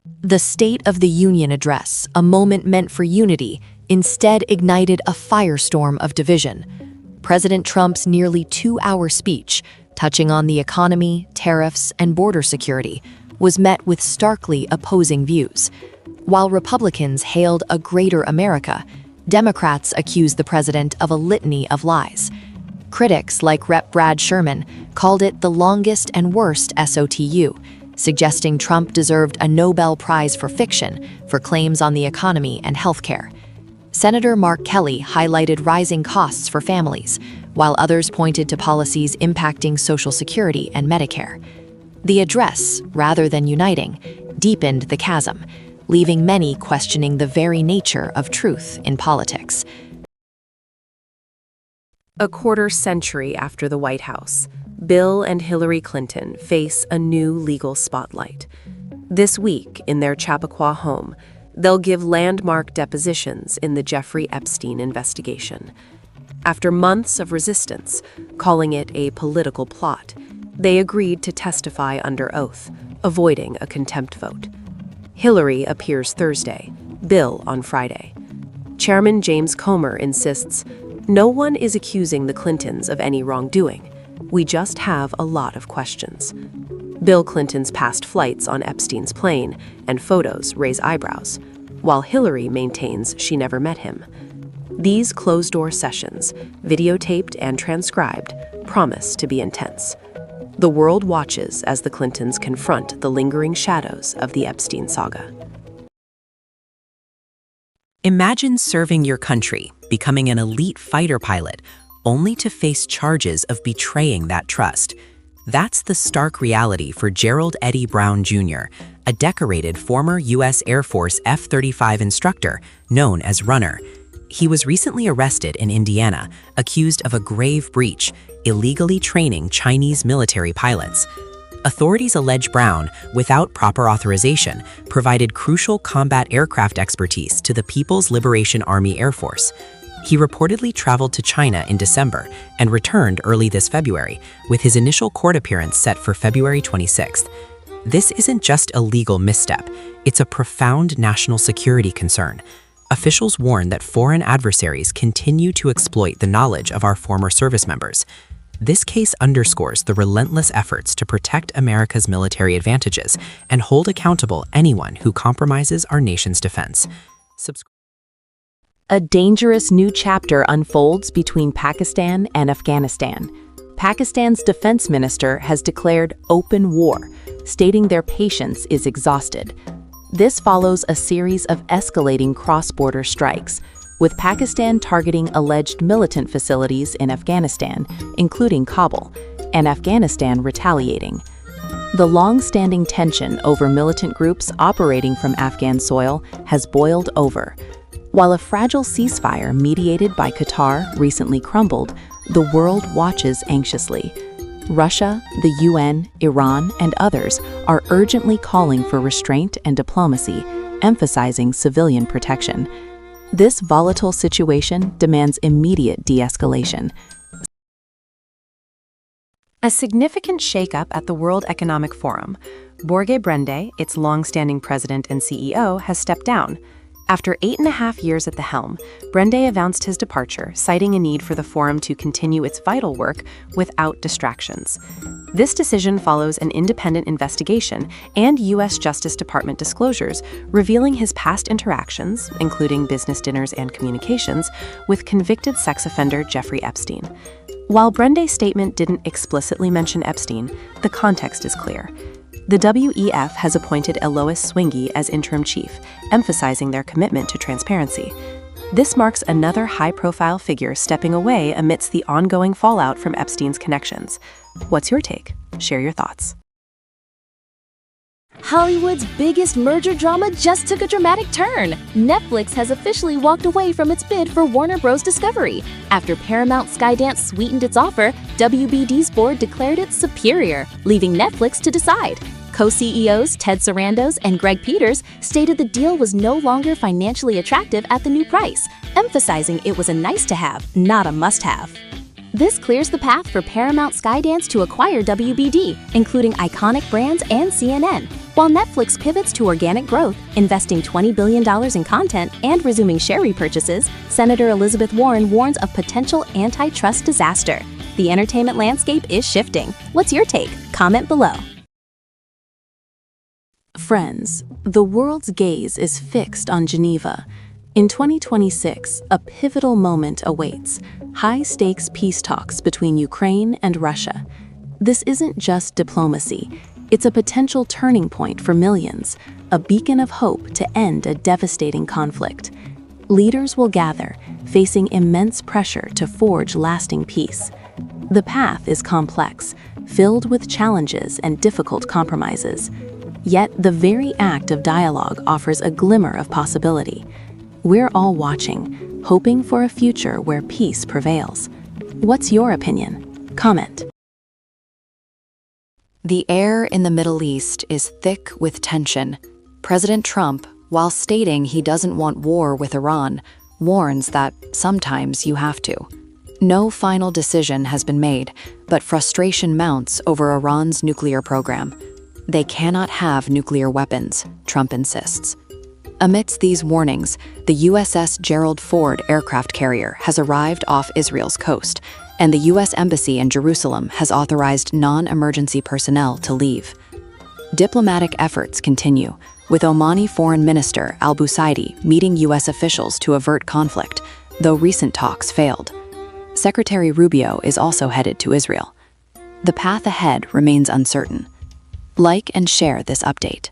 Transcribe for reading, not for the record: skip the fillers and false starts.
The State of the Union address, a moment meant for unity, instead ignited a firestorm of division. President Trump's nearly 2-hour speech, touching on the economy, tariffs, and border security, was met with starkly opposing views. While Republicans hailed a greater America, Democrats accused the president of a litany of lies. Critics like Rep. Brad Sherman called it the longest and worst SOTU, suggesting Trump deserved a Nobel Prize for fiction for claims on the economy and healthcare. Senator Mark Kelly highlighted rising costs for families, while others pointed to policies impacting Social Security and Medicare. The address, rather than uniting, deepened the chasm, leaving many questioning the very nature of truth in politics. A quarter century after the White House, Bill and Hillary Clinton face a new legal spotlight. This week, in their Chappaqua home, they'll give landmark depositions in the Jeffrey Epstein investigation. After months of resistance, calling it a political plot, they agreed to testify under oath, avoiding a contempt vote. Hillary appears Thursday, Bill on Friday. Chairman James Comer insists, "No one is accusing the Clintons of any wrongdoing. We just have a lot of questions." Bill Clinton's past flights on Epstein's plane and photos raise eyebrows, while Hillary maintains she never met him. These closed-door sessions, videotaped and transcribed, promise to be intense. The world watches as the Clintons confront the lingering shadows of the Epstein saga. Imagine serving your country, becoming an elite fighter pilot, only to face charges of betraying that trust. That's the stark reality for Gerald Eddie Brown Jr., a decorated former U.S. Air Force F-35 instructor known as Runner. He was recently arrested in Indiana, accused of a grave breach, illegally training Chinese military pilots. Authorities allege Brown, without proper authorization, provided crucial combat aircraft expertise to the People's Liberation Army Air Force. He reportedly traveled to China in December and returned early this February, with his initial court appearance set for February 26th. This isn't just a legal misstep, it's a profound national security concern. Officials warn that foreign adversaries continue to exploit the knowledge of our former service members. This case underscores the relentless efforts to protect America's military advantages and hold accountable anyone who compromises our nation's defense. A dangerous new chapter unfolds between Pakistan and Afghanistan. Pakistan's defense minister has declared open war, stating their patience is exhausted. This follows a series of escalating cross-border strikes, with Pakistan targeting alleged militant facilities in Afghanistan, including Kabul, and Afghanistan retaliating. The long-standing tension over militant groups operating from Afghan soil has boiled over. While a fragile ceasefire mediated by Qatar recently crumbled, the world watches anxiously. Russia, the UN, Iran, and others are urgently calling for restraint and diplomacy, emphasizing civilian protection. This volatile situation demands immediate de-escalation. A significant shakeup at the World Economic Forum. Jorge Brende, its long-standing president and CEO, has stepped down. After 8.5 years at the helm, Brende announced his departure, citing a need for the forum to continue its vital work without distractions. This decision follows an independent investigation and U.S. Justice Department disclosures revealing his past interactions, including business dinners and communications, with convicted sex offender Jeffrey Epstein. While Brende's statement didn't explicitly mention Epstein, the context is clear. The WEF has appointed Elois Swingy as interim chief, emphasizing their commitment to transparency. This marks another high-profile figure stepping away amidst the ongoing fallout from Epstein's connections. What's your take? Share your thoughts. Hollywood's biggest merger drama just took a dramatic turn. Netflix has officially walked away from its bid for Warner Bros. Discovery. After Paramount Skydance sweetened its offer, WBD's board declared it superior, leaving Netflix to decide. Co-CEOs Ted Sarandos and Greg Peters stated the deal was no longer financially attractive at the new price, emphasizing it was a nice-to-have, not a must-have. This clears the path for Paramount Skydance to acquire WBD, including iconic brands and CNN. while Netflix pivots to organic growth, investing $20 billion in content and resuming share repurchases, Senator Elizabeth Warren warns of potential antitrust disaster. The entertainment landscape is shifting. What's your take? Comment below. Friends, the world's gaze is fixed on Geneva. In 2026, a pivotal moment awaits: high-stakes peace talks between Ukraine and Russia. This isn't just diplomacy, it's a potential turning point for millions, a beacon of hope to end a devastating conflict. Leaders will gather, facing immense pressure to forge lasting peace. The path is complex, filled with challenges and difficult compromises. Yet the very act of dialogue offers a glimmer of possibility. We're all watching, hoping for a future where peace prevails. What's your opinion? Comment. The air in the Middle East is thick with tension. President Trump, while stating he doesn't want war with Iran, warns that sometimes you have to. No final decision has been made, but frustration mounts over Iran's nuclear program. They cannot have nuclear weapons, Trump insists. Amidst these warnings, the USS Gerald Ford aircraft carrier has arrived off Israel's coast, and the U.S. Embassy in Jerusalem has authorized non-emergency personnel to leave. Diplomatic efforts continue, with Omani Foreign Minister al-Busaidi meeting U.S. officials to avert conflict, though recent talks failed. Secretary Rubio is also headed to Israel. The path ahead remains uncertain. Like and share this update.